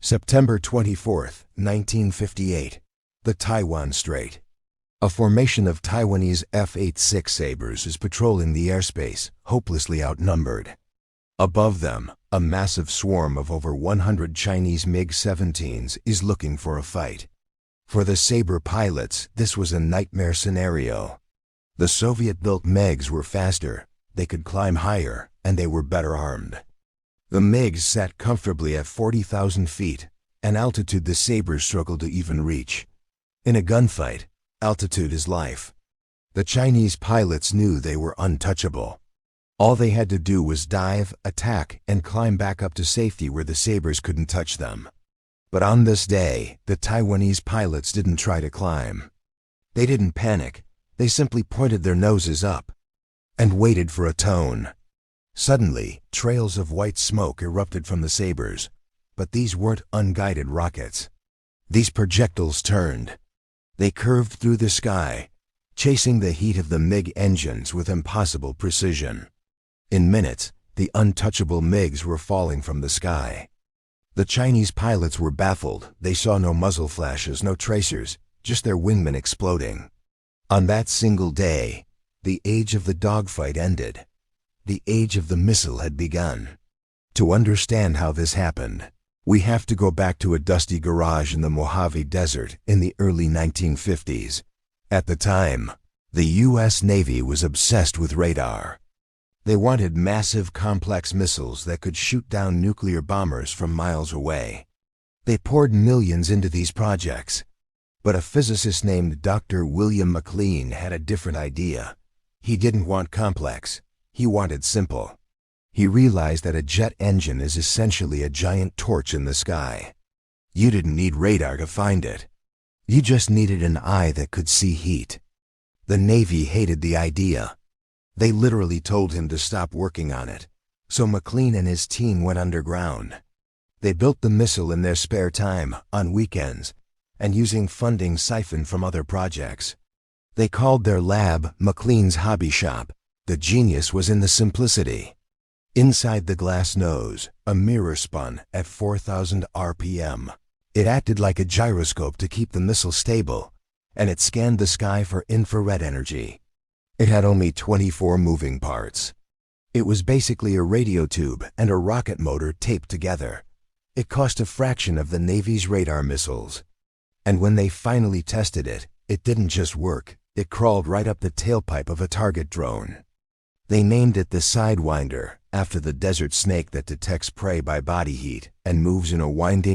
September 24, 1958. The Taiwan Strait. A formation of Taiwanese F-86 Sabres is patrolling the airspace, hopelessly outnumbered. Above them, a massive swarm of over 100 Chinese MiG-17s is looking for a fight. For the Sabre pilots, this was a nightmare scenario. The Soviet-built MiGs were faster, they could climb higher, and they were better armed. The MiGs sat comfortably at 40,000 feet, an altitude the Sabres struggled to even reach. In a gunfight, altitude is life. The Chinese pilots knew they were untouchable. All they had to do was dive, attack, and climb back up to safety where the Sabres couldn't touch them. But on this day, the Taiwanese pilots didn't try to climb. They didn't panic, they simply pointed their noses up and waited for a tone. Suddenly, trails of white smoke erupted from the Sabres, but these weren't unguided rockets. These projectiles turned. They curved through the sky, chasing the heat of the MiG engines with impossible precision. In minutes, the untouchable MiGs were falling from the sky. The Chinese pilots were baffled. They saw no muzzle flashes, no tracers, just their wingmen exploding. On that single day, the age of the dogfight ended. The age of the missile had begun. To understand how this happened, we have to go back to a dusty garage in the Mojave Desert in the early 1950s. At the time, the U.S. Navy was obsessed with radar. They wanted massive, complex missiles that could shoot down nuclear bombers from miles away. They poured millions into these projects. But a physicist named Dr. William McLean had a different idea. He didn't want complex. He wanted simple. He realized that a jet engine is essentially a giant torch in the sky. You didn't need radar to find it. You just needed an eye that could see heat. The Navy hated the idea. They literally told him to stop working on it. So McLean and his team went underground. They built the missile in their spare time, on weekends, and using funding siphoned from other projects. They called their lab McLean's Hobby Shop. The genius was in the simplicity. Inside the glass nose, a mirror spun at 4,000 RPM. It acted like a gyroscope to keep the missile stable, and it scanned the sky for infrared energy. It had only 24 moving parts. It was basically a radio tube and a rocket motor taped together. It cost a fraction of the Navy's radar missiles. And when they finally tested it, it didn't just work, it crawled right up the tailpipe of a target drone. They named it the Sidewinder, after the desert snake that detects prey by body heat and moves in a winding,